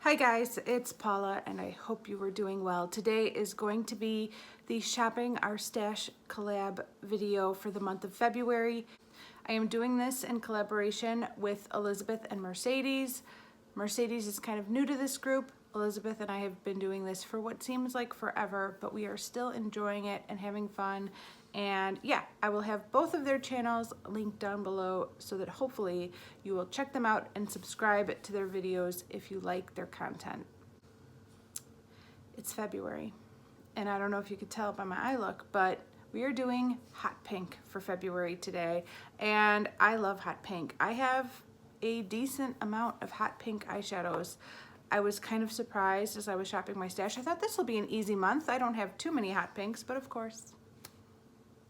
Hi guys, it's Paula and I hope you are doing well. Today is going to be the Shopping Our Stash collab video for the month of February. I am doing this in collaboration with Elisabeth and Mercedes. Mercedes is kind of new to this group. Elisabeth and I have been doing this for what seems like forever, but we are still enjoying it and having fun. And yeah, I will have both of their channels linked down below so that hopefully you will check them out and subscribe to their videos if you like their content. It's February, and I don't know if you could tell by my eye look, but we are doing hot pink for February today, and I love hot pink. I have a decent amount of hot pink eyeshadows. I was kind of surprised as I was shopping my stash. I thought this will be an easy month. I don't have too many hot pinks, but of course,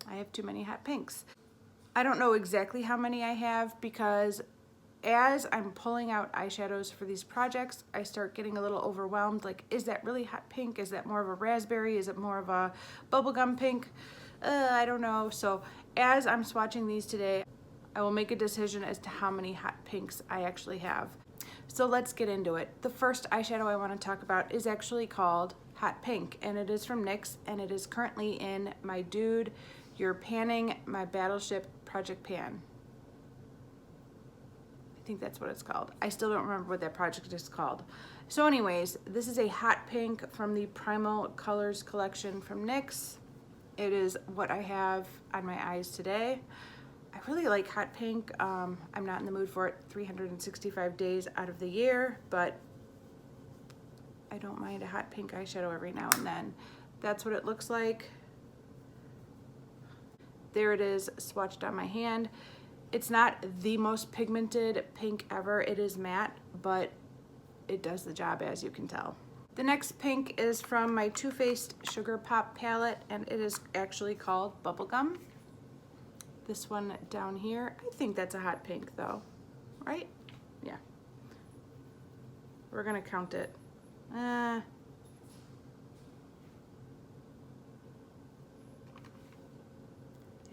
I have too many hot pinks. I don't know exactly how many I have because as I'm pulling out eyeshadows for these projects, I start getting a little overwhelmed. Like, is that really hot pink? Is that more of a raspberry? Is it more of a bubblegum pink? I don't know. So as I'm swatching these today, I will make a decision as to how many hot pinks I actually have. So let's get into it. The first eyeshadow I want to talk about is actually called Hot Pink, and it is from NYX, and it is currently in my Dude, You're Panning My Battleship Project Pan. I think that's what it's called. I still don't remember what that project is called. So anyways, this is a hot pink from the Primal Colors collection from NYX. It is what I have on my eyes today. I really like hot pink. I'm not in the mood for it 365 days out of the year, but I don't mind a hot pink eyeshadow every now and then. That's what it looks like. There it is, swatched on my hand. It's not the most pigmented pink ever. It is matte, but it does the job, as you can tell. The next pink is from my Too Faced Sugar Pop palette, and it is actually called Bubblegum. This one down here, I think that's a hot pink though, right? Yeah. We're gonna count it.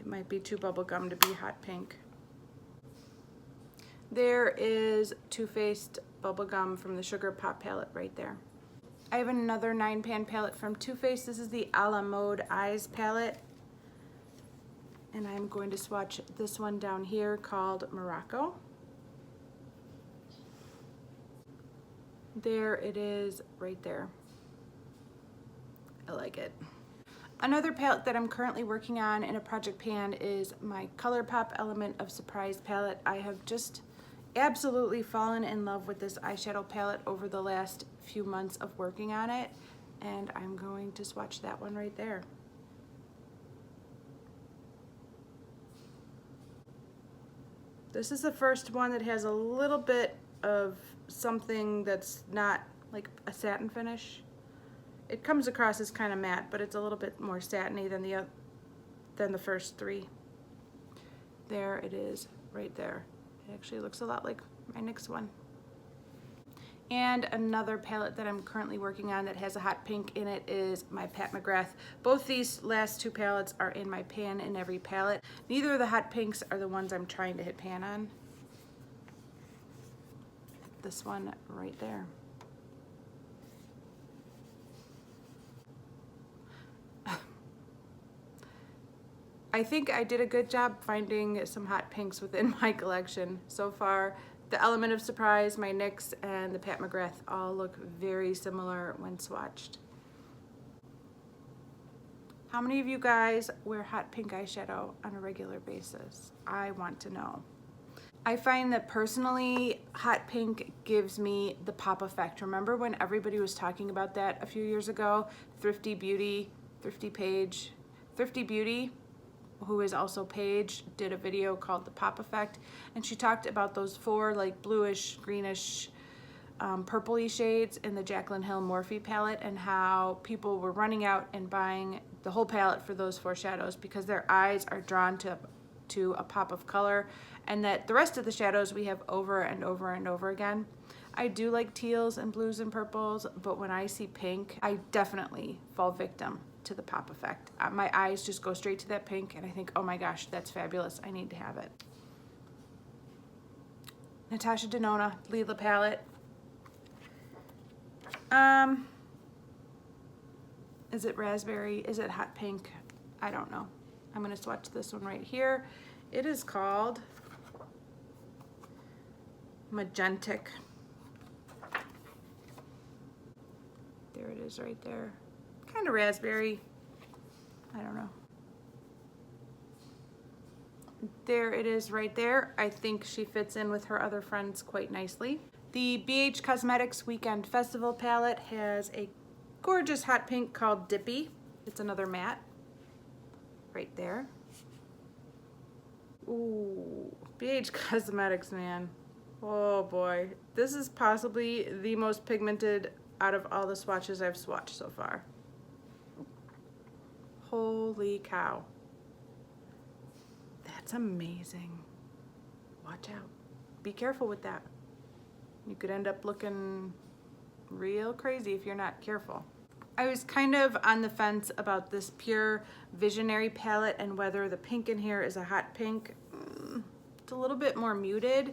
It might be too bubblegum to be hot pink. There is Too Faced Bubblegum from the Sugar Pop palette right there. I have another 9-pan palette from Too Faced. This is the A La Mode Eyes palette. And I'm going to swatch this one down here called Morocco. There it is right there. I like it. Another palette that I'm currently working on in a project pan is my ColourPop Element of Surprise palette. I have just absolutely fallen in love with this eyeshadow palette over the last few months of working on it, and I'm going to swatch that one right there. This is the first one that has a little bit of something that's not like a satin finish. It comes across as kind of matte, but it's a little bit more satiny than the first three. There it is, right there. It actually looks a lot like my NYX one. And another palette that I'm currently working on that has a hot pink in it is my Pat McGrath. Both these last two palettes are in my pan in every palette. Neither of the hot pinks are the ones I'm trying to hit pan on. This one right there. I think I did a good job finding some hot pinks within my collection so far. The Element of Surprise, my NYX, and the Pat McGrath all look very similar when swatched. How many of you guys wear hot pink eyeshadow on a regular basis? I want to know. I find that personally, hot pink gives me the pop effect. Remember when everybody was talking about that a few years ago? Thrifty Beauty, Thrifty Beauty, who is also Paige, did a video called The Pop Effect, and she talked about those four like bluish, greenish, purpley shades in the Jaclyn Hill Morphe palette, and how people were running out and buying the whole palette for those four shadows because their eyes are drawn to a pop of color, and that the rest of the shadows we have over and over and over again. I do like teals and blues and purples, but when I see pink, I definitely fall victim to the pop effect. My eyes just go straight to that pink and I think, oh my gosh, that's fabulous. I need to have it. Natasha Denona Lila palette. Is it raspberry? Is it hot pink? I don't know. I'm gonna swatch this one right here. It is called Magentic. There it is right there. Kind of raspberry. I don't know. There it is right there. I think she fits in with her other friends quite nicely. The BH Cosmetics Weekend Festival palette has a gorgeous hot pink called Dippy. It's another matte right there. Ooh, BH Cosmetics, man. Oh boy. This is possibly the most pigmented out of all the swatches I've swatched so far. Holy cow. That's amazing. Watch out. Be careful with that. You could end up looking real crazy if you're not careful. I was kind of on the fence about this Pure Visionary palette and whether the pink in here is a hot pink. It's a little bit more muted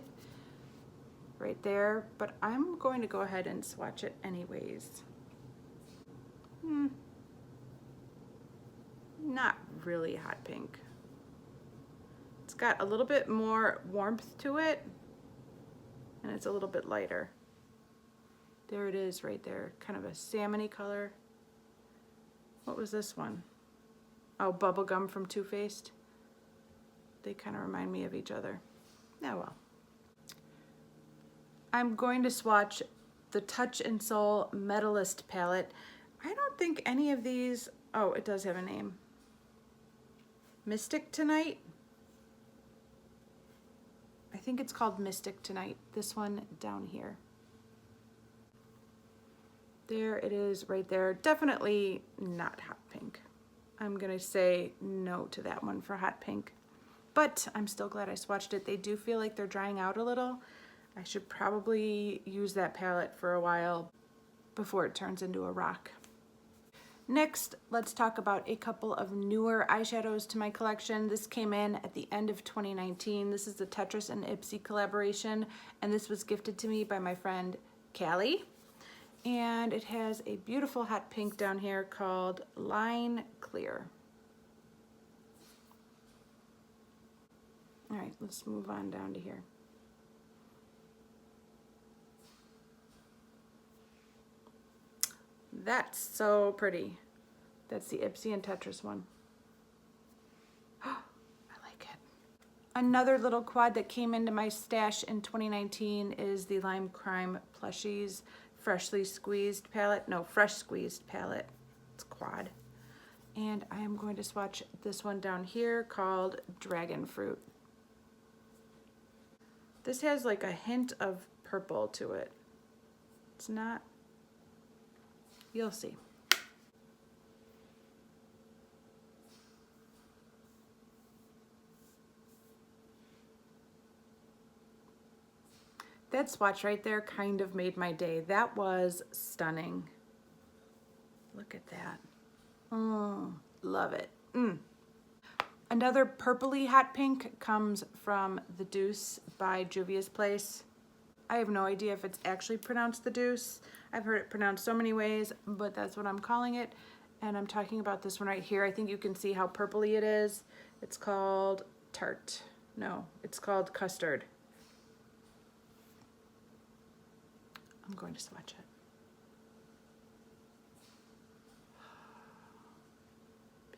right there, but I'm going to go ahead and swatch it anyways. Not really hot pink. It's got a little bit more warmth to it, and it's a little bit lighter. There it is right there, kind of a salmony color. What was this one? Oh, Bubblegum from Too Faced. They kind of remind me of each other. Oh well. I'm going to swatch the Touch and Soul Metalist palette. I don't think any of these, oh, it does have a name. Mystic Tonight? I think it's called Mystic Tonight. This one down here. There it is right there. Definitely not hot pink. I'm gonna say no to that one for hot pink. But I'm still glad I swatched it. They do feel like they're drying out a little. I should probably use that palette for a while before it turns into a rock. Next, let's talk about a couple of newer eyeshadows to my collection. This came in at the end of 2019. This is the Tetris and Ipsy collaboration, and this was gifted to me by my friend Callie. And it has a beautiful hot pink down here called Line Clear. All right, let's move on down to here. That's so pretty. That's the Ipsy and Tetris one. I like it. Another little quad that came into my stash in 2019 is the Lime Crime Plushies Freshly Squeezed palette. No, Fresh Squeezed palette. It's quad. And I am going to swatch this one down here called Dragon Fruit. This has like a hint of purple to it. It's not, you'll see. That swatch right there kind of made my day. That was stunning. Look at that. Oh, love it. Another purpley hot pink comes from The Deuce by Juvia's Place. I have no idea if it's actually pronounced The Deuce. I've heard it pronounced so many ways, but that's what I'm calling it. And I'm talking about this one right here. I think you can see how purpley it is. It's called Tart. No, it's called Custard. I'm going to swatch it.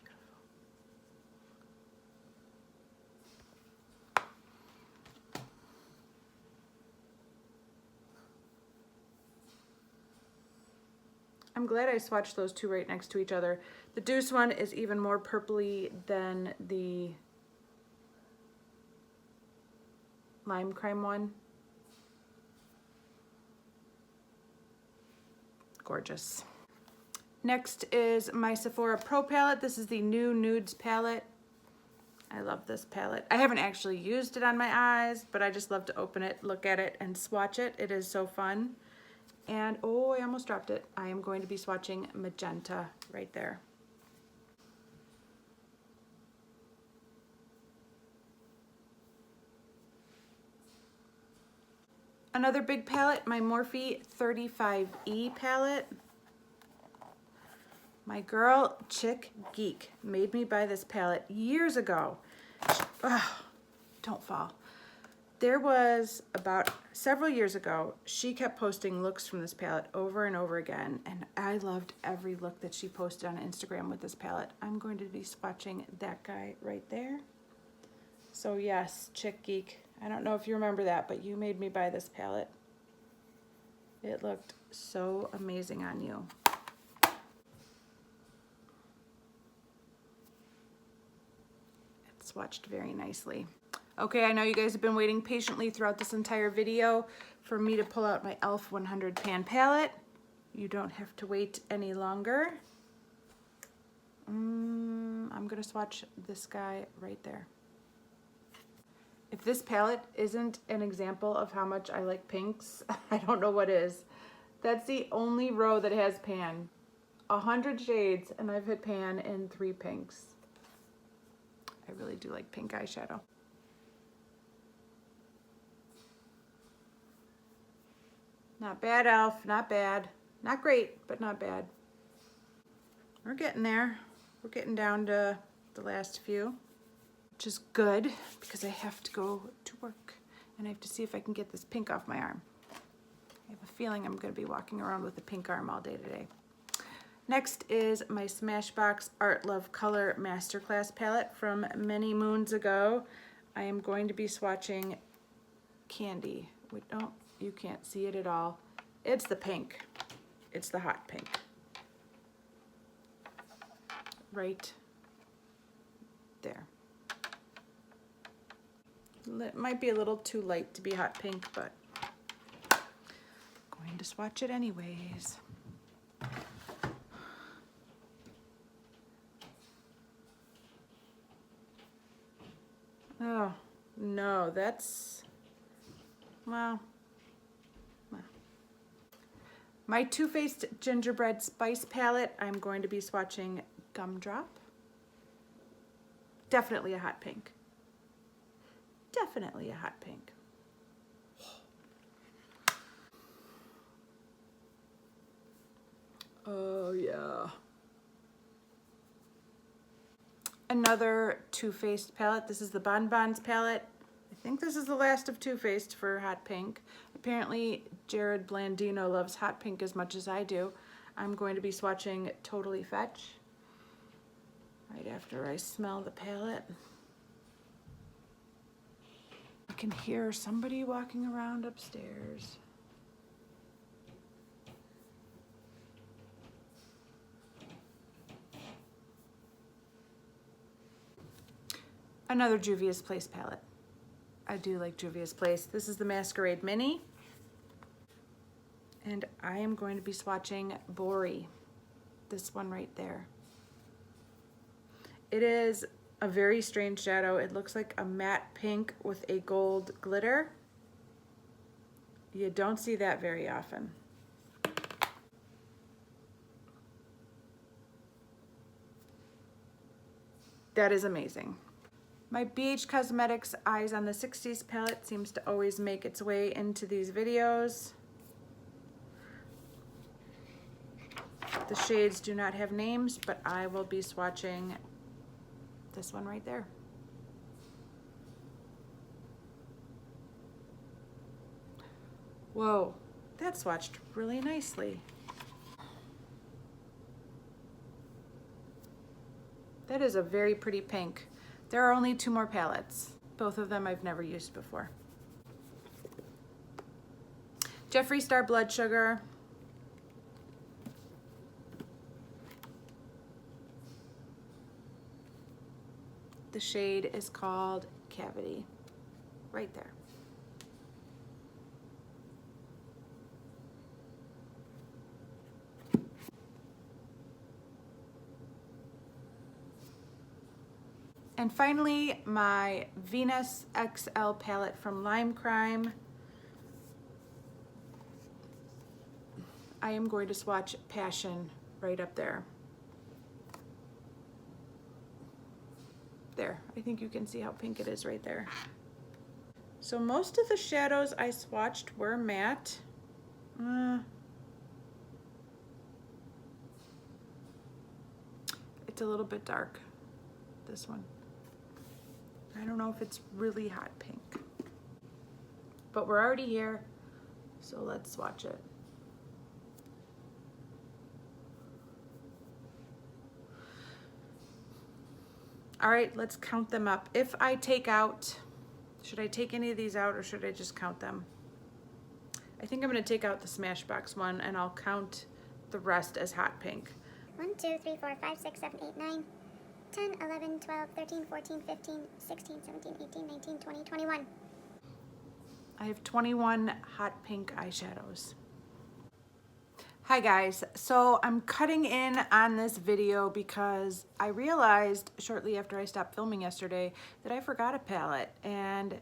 Beautiful. I'm glad I swatched those two right next to each other. The Deuce one is even more purpley than the Lime Crime one. Gorgeous. Next is my Sephora Pro palette. This is the new Nudes palette. I love this palette. I haven't actually used it on my eyes, but I just love to open it, look at it, and swatch it. It is so fun. And oh, I almost dropped it. I am going to be swatching Magenta right there. Another big palette, my Morphe 35E palette. My girl, Chick Geek, made me buy this palette years ago. Don't fall. There was about several years ago, she kept posting looks from this palette over and over again, and I loved every look that she posted on Instagram with this palette. I'm going to be swatching that guy right there. So yes, Chick Geek, I don't know if you remember that, but you made me buy this palette. It looked so amazing on you. It swatched very nicely. Okay, I know you guys have been waiting patiently throughout this entire video for me to pull out my e.l.f. 100 pan palette. You don't have to wait any longer. I'm gonna swatch this guy right there. If this palette isn't an example of how much I like pinks, I don't know what is. That's the only row that has pan. 100 shades, and I've hit pan in 3 pinks. I really do like pink eyeshadow. Not bad, e.l.f., not bad. Not great, but not bad. We're getting there. We're getting down to the last few, which is good because I have to go to work and I have to see if I can get this pink off my arm. I have a feeling I'm going to be walking around with a pink arm all day today. Next is my Smashbox Art Love Color Masterclass palette from many moons ago. I am going to be swatching Candy. Oh, you can't see it at all. It's the pink. It's the hot pink. Right there. It might be a little too light to be hot pink, but I'm going to swatch it anyways. Oh, no, that's, well. My Too Faced Gingerbread Spice palette, I'm going to be swatching Gumdrop. Definitely a hot pink. Definitely a hot pink. Oh yeah. Another Too Faced palette. This is the Bon Bons palette. I think this is the last of Too Faced for hot pink. Apparently Jared Blandino loves hot pink as much as I do. I'm going to be swatching Totally Fetch right after I smell the palette. I can hear somebody walking around upstairs. Another Juvia's Place palette. I do like Juvia's Place. This is the Masquerade Mini. And I am going to be swatching Bori. This one right there. It is a very strange shadow. It looks like a matte pink with a gold glitter. You don't see that very often. That is amazing. My BH Cosmetics Eyes on the 60s palette seems to always make its way into these videos. The shades do not have names, but I will be swatching this one right there. Whoa, that swatched really nicely. That is a very pretty pink. There are only 2 more palettes. Both of them I've never used before. Jeffree Star Blood Sugar. The shade is called Cavity, right there. And finally, my Venus XL palette from Lime Crime. I am going to swatch Passion right up there. There, I think you can see how pink it is right there. So most of the shadows I swatched were matte. It's a little bit dark, this one. I don't know if it's really hot pink. But we're already here, so let's swatch it. All right, let's count them up. If I take out, should I take any of these out or should I just count them? I think I'm gonna take out the Smashbox one and I'll count the rest as hot pink. 1, 2, 3, 4, 5, 6, 7, 8, 9, 10, 11, 12, 13, 14, 15, 16, 17, 18, 19, 20, 21. I have 21 hot pink eyeshadows. Hi guys, so I'm cutting in on this video because I realized shortly after I stopped filming yesterday that I forgot a palette, and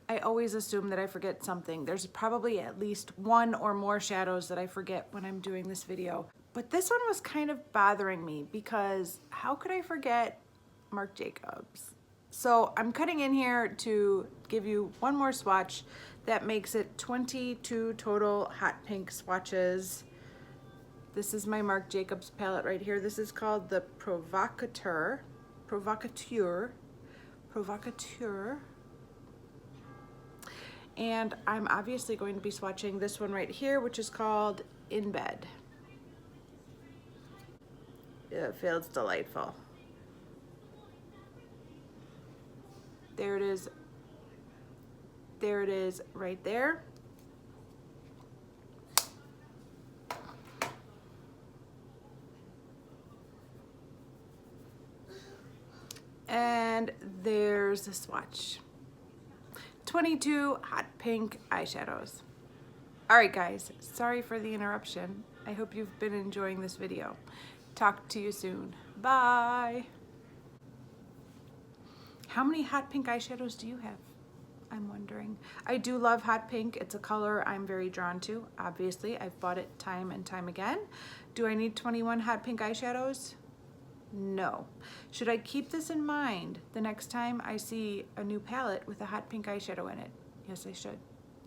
I always assume that I forget something. There's probably at least one or more shadows that I forget when I'm doing this video. But this one was kind of bothering me because how could I forget Marc Jacobs? So I'm cutting in here to give you one more swatch. That makes it 22 total hot pink swatches. This is my Marc Jacobs palette right here. This is called the Provocateur. And I'm obviously going to be swatching this one right here, which is called In Bed. It feels delightful. There it is. There it is right there. And there's the swatch. 22 hot pink eyeshadows. All right guys, sorry for the interruption. I hope you've been enjoying this video. Talk to you soon. Bye. How many hot pink eyeshadows do you have? I'm wondering. I do love hot pink. It's a color I'm very drawn to. Obviously, I've bought it time and time again. Do I need 21 hot pink eyeshadows? No. Should I keep this in mind the next time I see a new palette with a hot pink eyeshadow in it? Yes, I should.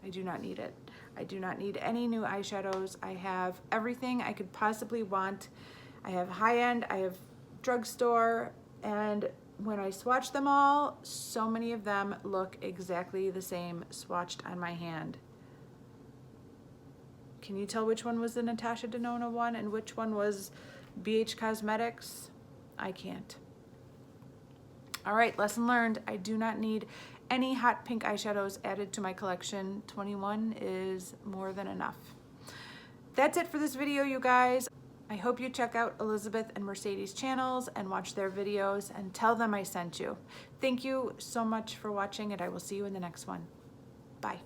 I do not need it. I do not need any new eyeshadows. I have everything I could possibly want. I have high-end, I have drugstore, and when I swatch them all, so many of them look exactly the same swatched on my hand. Can you tell which one was the Natasha Denona one and which one was BH Cosmetics? I can't. All right, lesson learned. I do not need any hot pink eyeshadows added to my collection. 21 is more than enough. That's it for this video, you guys. I hope you check out Elisabeth and Mercedes' channels and watch their videos and tell them I sent you. Thank you so much for watching, and I will see you in the next one. Bye.